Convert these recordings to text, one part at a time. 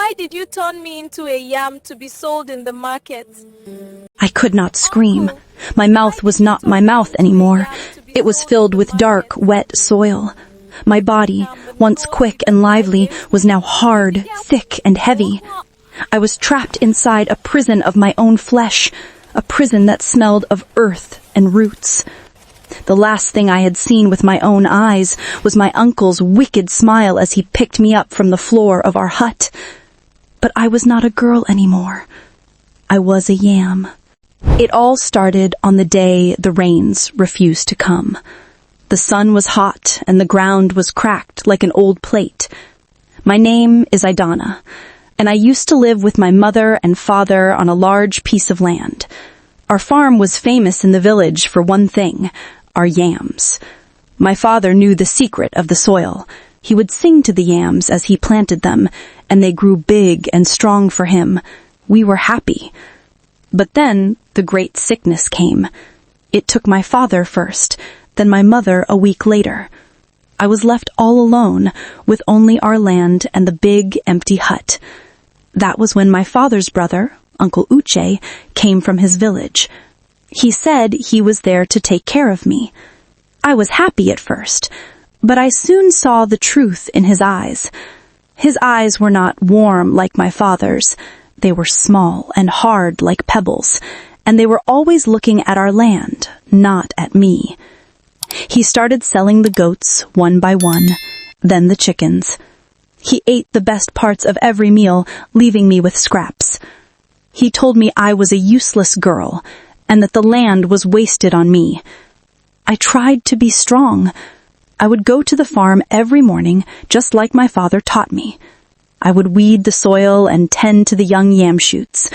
Why did you turn me into a yam to be sold in the market? I could not scream. My mouth was not my mouth anymore. It was filled with dark, wet soil. My body, once quick and lively, was now hard, thick, and heavy. I was trapped inside a prison of my own flesh, a prison that smelled of earth and roots. The last thing I had seen with my own eyes was my uncle's wicked smile as he picked me up from the floor of our hut. But I was not a girl anymore. I was a yam. It all started on the day the rains refused to come. The sun was hot and the ground was cracked like an old plate. My name is Idana, and I used to live with my mother and father on a large piece of land. Our farm was famous in the village for one thing, our yams. My father knew the secret of the soil. He would sing to the yams as he planted them, and they grew big and strong for him. We were happy. But then the great sickness came. It took my father first, then my mother a week later. I was left all alone, with only our land and the big, empty hut. That was when my father's brother, Uncle Uche, came from his village. He said he was there to take care of me. I was happy at first, but I soon saw the truth in his eyes. His eyes were not warm like my father's. They were small and hard like pebbles, and they were always looking at our land, not at me. He started selling the goats one by one, then the chickens. He ate the best parts of every meal, leaving me with scraps. He told me I was a useless girl, and that the land was wasted on me. I tried to be strong. I would go to the farm every morning, just like my father taught me. I would weed the soil and tend to the young yam shoots.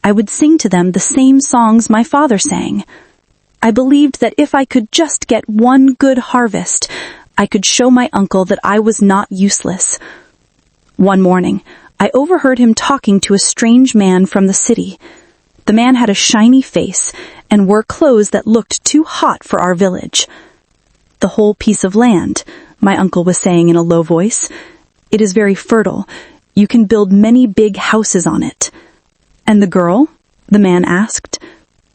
I would sing to them the same songs my father sang. I believed that if I could just get one good harvest, I could show my uncle that I was not useless. One morning, I overheard him talking to a strange man from the city. The man had a shiny face and wore clothes that looked too hot for our village. The whole piece of land, my uncle was saying in a low voice. It is very fertile. You can build many big houses on it. And the girl? The man asked.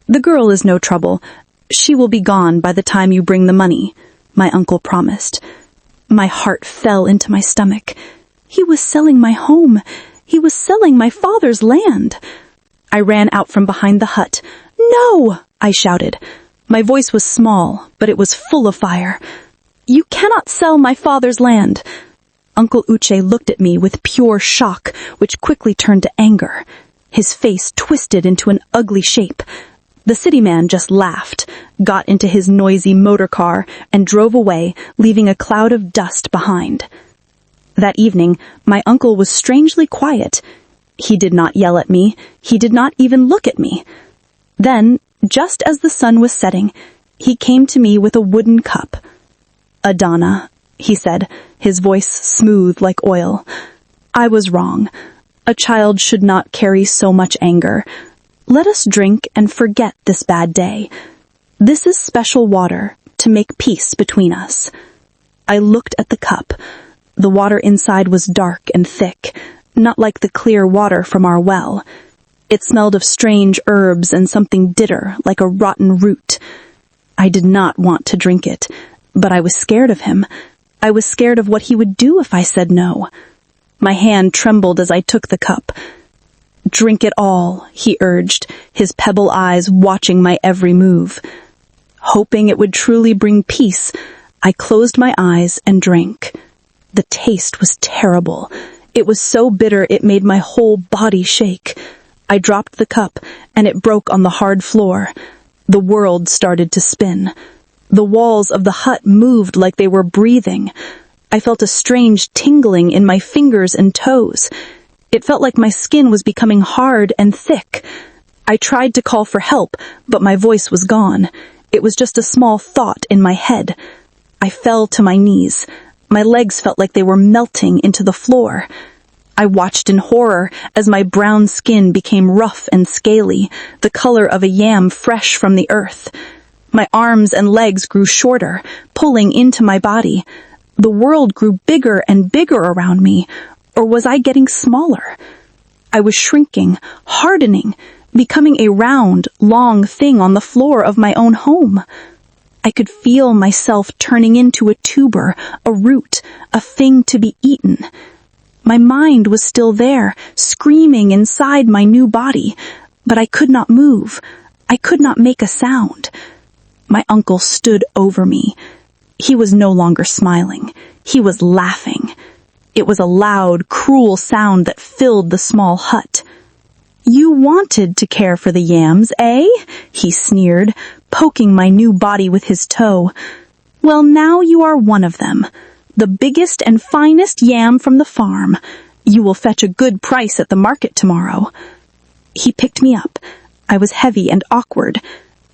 The girl is no trouble. She will be gone by the time you bring the money, my uncle promised. My heart fell into my stomach. He was selling my home. He was selling my father's land. I ran out from behind the hut. No! I shouted. My voice was small, but it was full of fire. You cannot sell my father's land. Uncle Uche looked at me with pure shock, which quickly turned to anger. His face twisted into an ugly shape. The city man just laughed, got into his noisy motor car, and drove away, leaving a cloud of dust behind. That evening, my uncle was strangely quiet. He did not yell at me. He did not even look at me. Then, just as the sun was setting, he came to me with a wooden cup. Idana, he said, his voice smooth like oil. I was wrong. A child should not carry so much anger. Let us drink and forget this bad day. This is special water to make peace between us. I looked at the cup. The water inside was dark and thick, not like the clear water from our well. It smelled of strange herbs and something bitter, like a rotten root. I did not want to drink it, but I was scared of him. I was scared of what he would do if I said no. My hand trembled as I took the cup. Drink it all, he urged, his pebble eyes watching my every move. Hoping it would truly bring peace, I closed my eyes and drank. The taste was terrible. It was so bitter it made my whole body shake. I dropped the cup, and it broke on the hard floor. The world started to spin. The walls of the hut moved like they were breathing. I felt a strange tingling in my fingers and toes. It felt like my skin was becoming hard and thick. I tried to call for help, but my voice was gone. It was just a small thought in my head. I fell to my knees. My legs felt like they were melting into the floor. I watched in horror as my brown skin became rough and scaly, the color of a yam fresh from the earth. My arms and legs grew shorter, pulling into my body. The world grew bigger and bigger around me, or was I getting smaller? I was shrinking, hardening, becoming a round, long thing on the floor of my own home. I could feel myself turning into a tuber, a root, a thing to be eaten. My mind was still there, screaming inside my new body, but I could not move. I could not make a sound. My uncle stood over me. He was no longer smiling. He was laughing. It was a loud, cruel sound that filled the small hut. "You wanted to care for the yams, eh?" he sneered, poking my new body with his toe. "Well, now you are one of them. The biggest and finest yam from the farm. You will fetch a good price at the market tomorrow." He picked me up. I was heavy and awkward.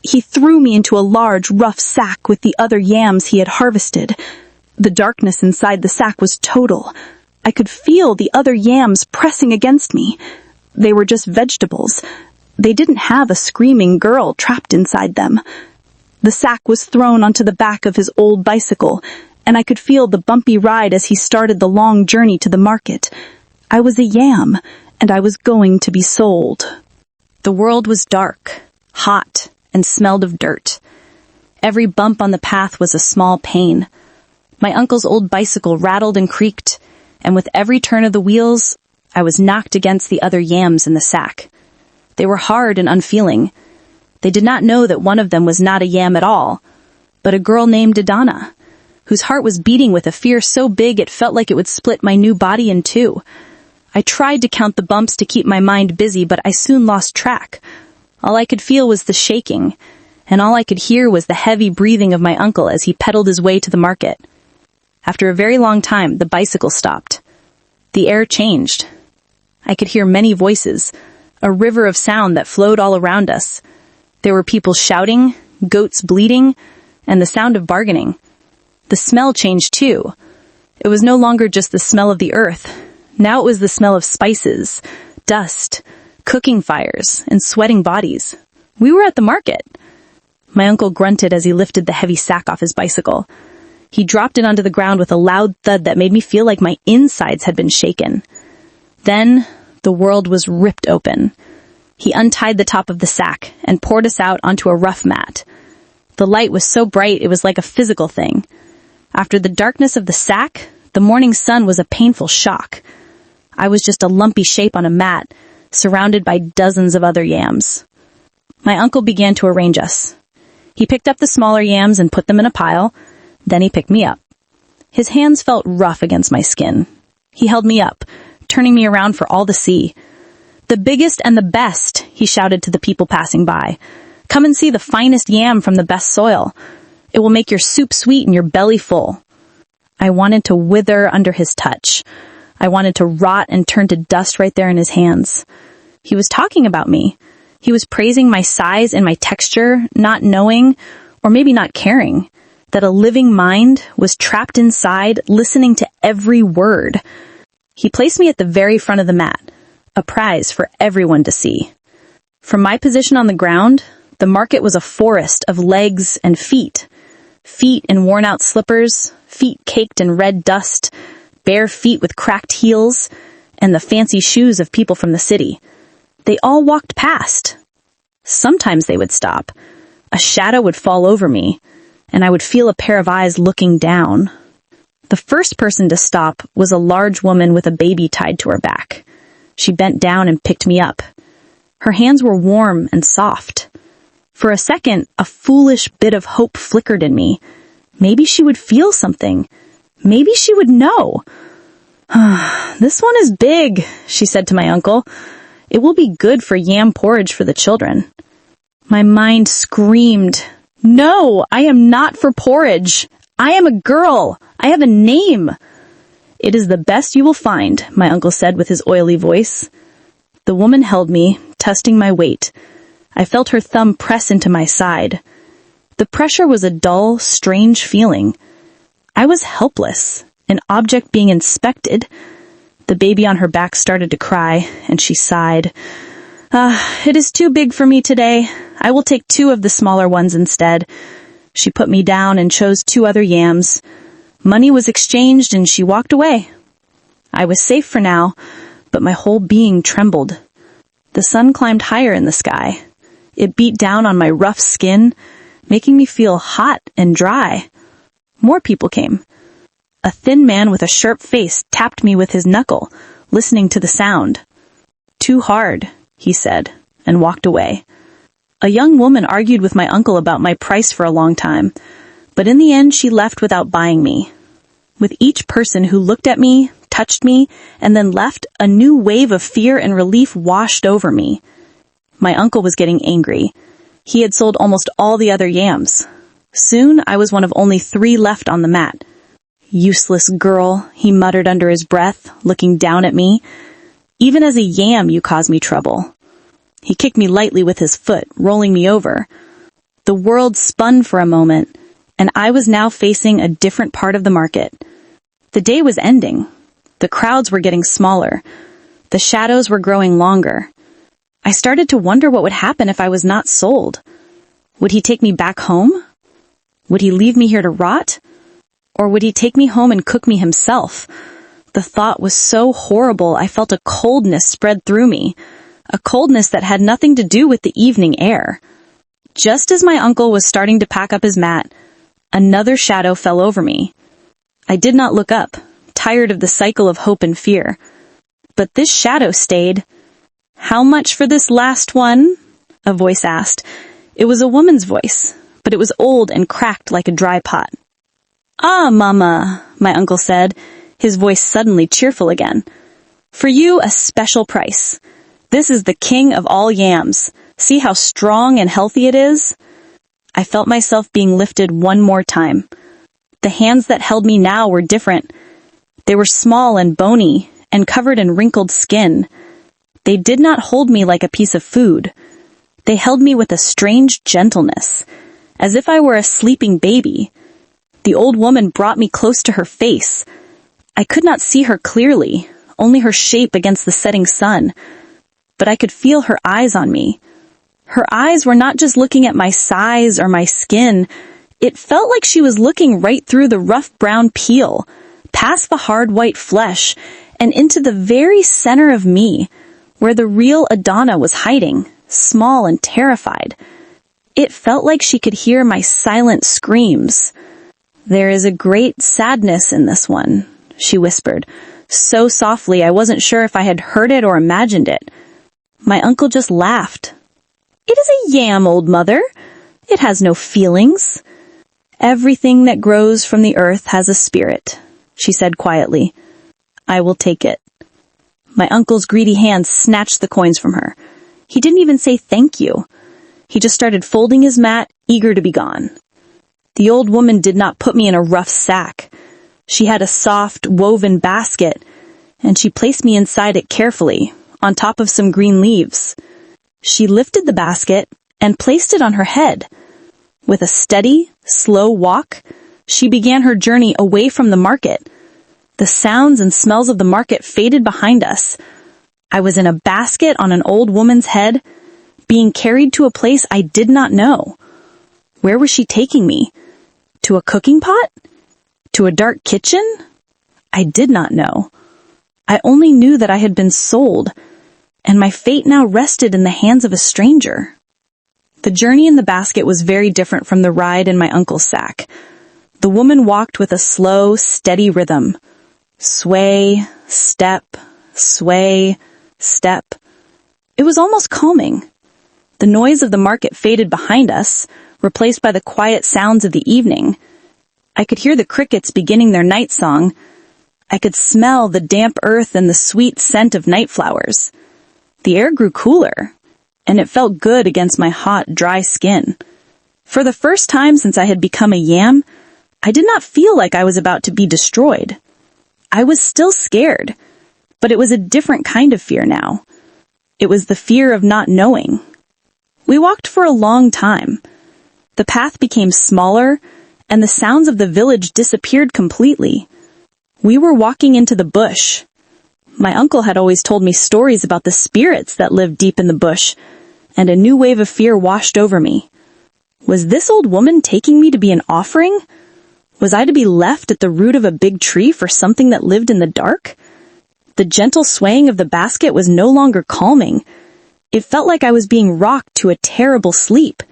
He threw me into a large, rough sack with the other yams he had harvested. The darkness inside the sack was total. I could feel the other yams pressing against me. They were just vegetables. They didn't have a screaming girl trapped inside them. The sack was thrown onto the back of his old bicycle, and I could feel the bumpy ride as he started the long journey to the market. I was a yam, and I was going to be sold. The world was dark, hot, and smelled of dirt. Every bump on the path was a small pain. My uncle's old bicycle rattled and creaked, and with every turn of the wheels, I was knocked against the other yams in the sack. They were hard and unfeeling. They did not know that one of them was not a yam at all, but a girl named Donna, whose heart was beating with a fear so big it felt like it would split my new body in two. I tried to count the bumps to keep my mind busy, but I soon lost track. All I could feel was the shaking, and all I could hear was the heavy breathing of my uncle as he pedaled his way to the market. After a very long time, the bicycle stopped. The air changed. I could hear many voices, a river of sound that flowed all around us. There were people shouting, goats bleating, and the sound of bargaining. The smell changed too. It was no longer just the smell of the earth. Now it was the smell of spices, dust, cooking fires, and sweating bodies. We were at the market. My uncle grunted as he lifted the heavy sack off his bicycle. He dropped it onto the ground with a loud thud that made me feel like my insides had been shaken. Then the world was ripped open. He untied the top of the sack and poured us out onto a rough mat. The light was so bright it was like a physical thing. After the darkness of the sack, the morning sun was a painful shock. I was just a lumpy shape on a mat, surrounded by dozens of other yams. My uncle began to arrange us. He picked up the smaller yams and put them in a pile. Then he picked me up. His hands felt rough against my skin. He held me up, turning me around for all to see. "The biggest and the best," he shouted to the people passing by. "Come and see the finest yam from the best soil. It will make your soup sweet and your belly full." I wanted to wither under his touch. I wanted to rot and turn to dust right there in his hands. He was talking about me. He was praising my size and my texture, not knowing, or maybe not caring, that a living mind was trapped inside, listening to every word. He placed me at the very front of the mat, a prize for everyone to see. From my position on the ground, the market was a forest of legs and feet. Feet in worn-out slippers, feet caked in red dust, bare feet with cracked heels, and the fancy shoes of people from the city. They all walked past. Sometimes they would stop. A shadow would fall over me, and I would feel a pair of eyes looking down. The first person to stop was a large woman with a baby tied to her back. She bent down and picked me up. Her hands were warm and soft. For a second, a foolish bit of hope flickered in me. Maybe she would feel something. Maybe she would know. "This one is big," she said to my uncle. "It will be good for yam porridge for the children." My mind screamed, "No, I am not for porridge. I am a girl. I have a name." "It is the best you will find," my uncle said with his oily voice. The woman held me, testing my weight. I felt her thumb press into my side. The pressure was a dull, strange feeling. I was helpless, an object being inspected. The baby on her back started to cry, and she sighed. It is too big for me today. I will take 2 of the smaller ones instead." She put me down and chose 2 other yams. Money was exchanged, and she walked away. I was safe for now, but my whole being trembled. The sun climbed higher in the sky. It beat down on my rough skin, making me feel hot and dry. More people came. A thin man with a sharp face tapped me with his knuckle, listening to the sound. "Too hard," he said, and walked away. A young woman argued with my uncle about my price for a long time, but in the end she left without buying me. With each person who looked at me, touched me, and then left, a new wave of fear and relief washed over me. My uncle was getting angry. He had sold almost all the other yams. Soon I was one of only 3 left on the mat. "Useless girl," he muttered under his breath, looking down at me. "Even as a yam you cause me trouble." He kicked me lightly with his foot, rolling me over. The world spun for a moment, and I was now facing a different part of the market. The day was ending. The crowds were getting smaller. The shadows were growing longer. I started to wonder what would happen if I was not sold. Would he take me back home? Would he leave me here to rot? Or would he take me home and cook me himself? The thought was so horrible I felt a coldness spread through me, a coldness that had nothing to do with the evening air. Just as my uncle was starting to pack up his mat, another shadow fell over me. I did not look up, tired of the cycle of hope and fear. But this shadow stayed. "How much for this last one?" a voice asked. It was a woman's voice, but it was old and cracked like a dry pot. "Ah, Mama," my uncle said, his voice suddenly cheerful again. "For you, a special price. This is the king of all yams. See how strong and healthy it is?" I felt myself being lifted one more time. The hands that held me now were different. They were small and bony and covered in wrinkled skin. They did not hold me like a piece of food. They held me with a strange gentleness, as if I were a sleeping baby. The old woman brought me close to her face. I could not see her clearly, only her shape against the setting sun. But I could feel her eyes on me. Her eyes were not just looking at my size or my skin. It felt like she was looking right through the rough brown peel, past the hard white flesh, and into the very center of me, where the real Adana was hiding, small and terrified. It felt like she could hear my silent screams. "There is a great sadness in this one," she whispered, so softly I wasn't sure if I had heard it or imagined it. My uncle just laughed. "It is a yam, old mother. It has no feelings." "Everything that grows from the earth has a spirit," she said quietly. "I will take it." My uncle's greedy hand snatched the coins from her. He didn't even say thank you. He just started folding his mat, eager to be gone. The old woman did not put me in a rough sack. She had a soft, woven basket, and she placed me inside it carefully, on top of some green leaves. She lifted the basket and placed it on her head. With a steady, slow walk, she began her journey away from the market. The sounds and smells of the market faded behind us. I was in a basket on an old woman's head, being carried to a place I did not know. Where was she taking me? To a cooking pot? To a dark kitchen? I did not know. I only knew that I had been sold, and my fate now rested in the hands of a stranger. The journey in the basket was very different from the ride in my uncle's sack. The woman walked with a slow, steady rhythm. Sway, step, sway, step. It was almost calming. The noise of the market faded behind us, replaced by the quiet sounds of the evening. I could hear the crickets beginning their night song. I could smell the damp earth and the sweet scent of night flowers. The air grew cooler, and it felt good against my hot, dry skin. For the first time since I had become a yam, I did not feel like I was about to be destroyed. I was still scared, but it was a different kind of fear now. It was the fear of not knowing. We walked for a long time. The path became smaller, and the sounds of the village disappeared completely. We were walking into the bush. My uncle had always told me stories about the spirits that lived deep in the bush, and a new wave of fear washed over me. Was this old woman taking me to be an offering? Was I to be left at the root of a big tree for something that lived in the dark? The gentle swaying of the basket was no longer calming. It felt like I was being rocked to a terrible sleep.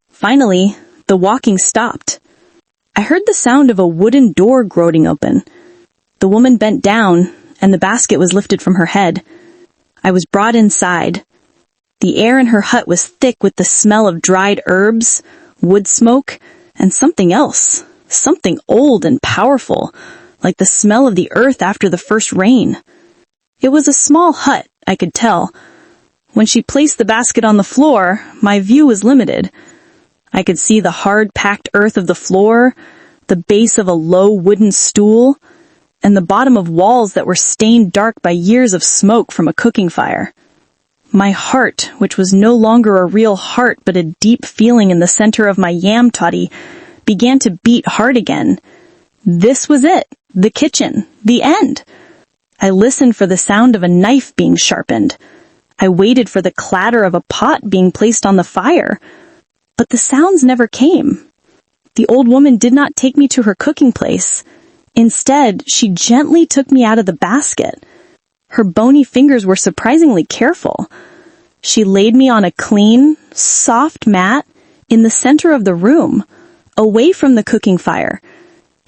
Finally, the walking stopped. I heard the sound of a wooden door grating open. The woman bent down, and the basket was lifted from her head. I was brought inside. The air in her hut was thick with the smell of dried herbs, wood smoke, and something else, something old and powerful, like the smell of the earth after the first rain. It was a small hut, I could tell. When she placed the basket on the floor, my view was limited. I could see the hard-packed earth of the floor, the base of a low wooden stool, and the bottom of walls that were stained dark by years of smoke from a cooking fire. My heart, which was no longer a real heart but a deep feeling in the center of my YAM toddy, began to beat hard again. This was it, the kitchen, the end. I listened for the sound of a knife being sharpened. I waited for the clatter of a pot being placed on the fire. But the sounds never came. The old woman did not take me to her cooking place. Instead, she gently took me out of the basket. Her bony fingers were surprisingly careful. She laid me on a clean, soft mat in the center of the room, away from the cooking fire.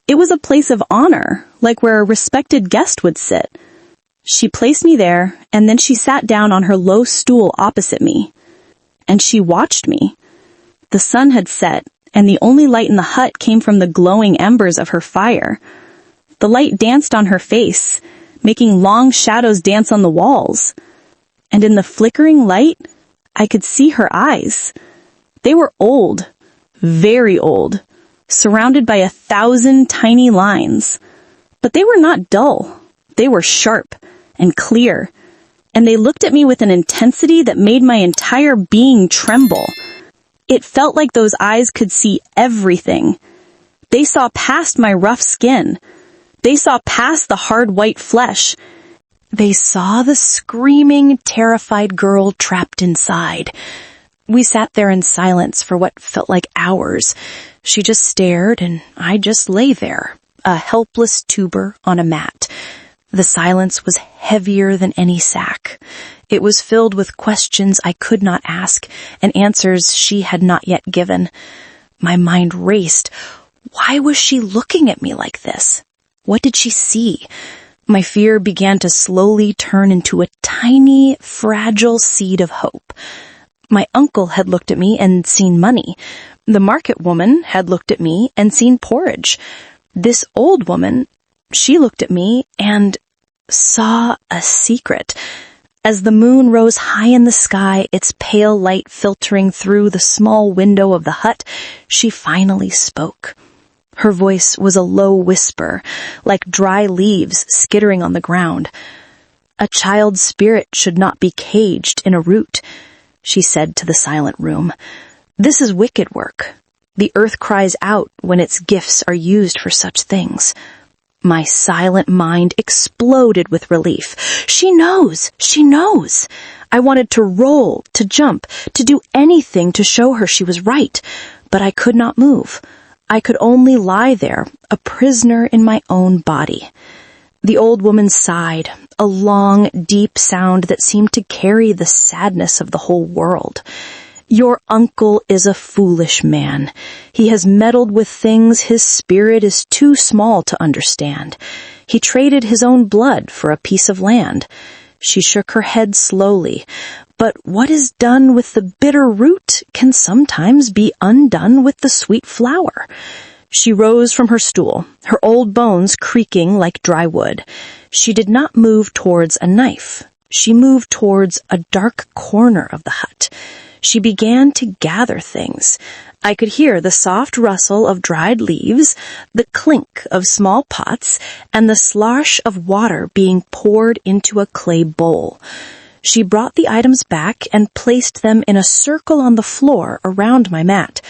It was a place of honor, like where a respected guest would sit. She placed me there, and then she sat down on her low stool opposite me. And she watched me. The sun had set, and the only light in the hut came from the glowing embers of her fire. The light danced on her face, making long shadows dance on the walls. And in the flickering light, I could see her eyes. They were old, very old, surrounded by 1,000 tiny lines. But they were not dull. They were sharp and clear, and they looked at me with an intensity that made my entire being tremble. It felt like those eyes could see everything. They saw past my rough skin. They saw past the hard white flesh. They saw the screaming, terrified girl trapped inside. We sat there in silence for what felt like hours. She just stared, and I just lay there, a helpless tuber on a mat. The silence was heavier than any sack. It was filled with questions I could not ask and answers she had not yet given. My mind raced. Why was she looking at me like this? What did she see? My fear began to slowly turn into a tiny, fragile seed of hope. My uncle had looked at me and seen money. The market woman had looked at me and seen porridge. This old woman, she looked at me and saw a secret. As the moon rose high in the sky, its pale light filtering through the small window of the hut, she finally spoke. Her voice was a low whisper, like dry leaves skittering on the ground. "A child's spirit should not be caged in a root," she said to the silent room. "This is wicked work. The earth cries out when its gifts are used for such things." My silent mind exploded with relief. She knows! She knows! I wanted to roll, to jump, to do anything to show her she was right, but I could not move. I could only lie there, a prisoner in my own body. The old woman sighed, a long, deep sound that seemed to carry the sadness of the whole world. "Your uncle is a foolish man. He has meddled with things his spirit is too small to understand. He traded his own blood for a piece of land." She shook her head slowly. "But what is done with the bitter root can sometimes be undone with the sweet flower." She rose from her stool, her old bones creaking like dry wood. She did not move towards a knife. She moved towards a dark corner of the hut. She began to gather things. I could hear the soft rustle of dried leaves, the clink of small pots, and the slosh of water being poured into a clay bowl. She brought the items back and placed them in a circle on the floor around my mat.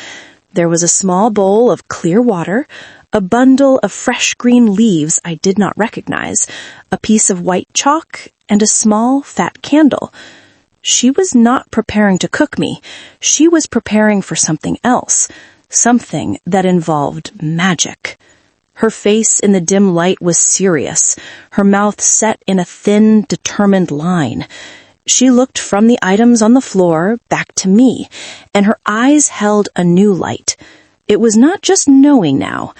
There was a small bowl of clear water, a bundle of fresh green leaves I did not recognize, a piece of white chalk, and a small, fat candle. She was not preparing to cook me. She was preparing for something else, something that involved magic. Her face in the dim light was serious, her mouth set in a thin, determined line. She looked from the items on the floor back to me, and her eyes held a new light. It was not just knowing now.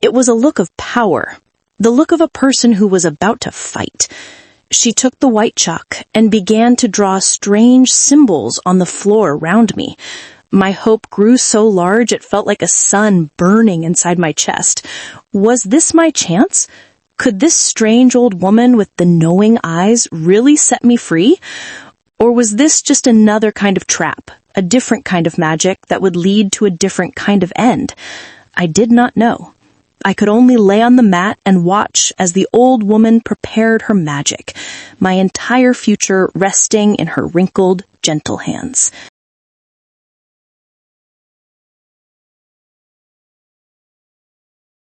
It was a look of power, the look of a person who was about to fight. She took the white chalk and began to draw strange symbols on the floor around me. My hope grew so large it felt like a sun burning inside my chest. Was this my chance? Could this strange old woman with the knowing eyes really set me free? Or was this just another kind of trap, a different kind of magic that would lead to a different kind of end? I did not know. I could only lay on the mat and watch as the old woman prepared her magic, my entire future resting in her wrinkled, gentle hands.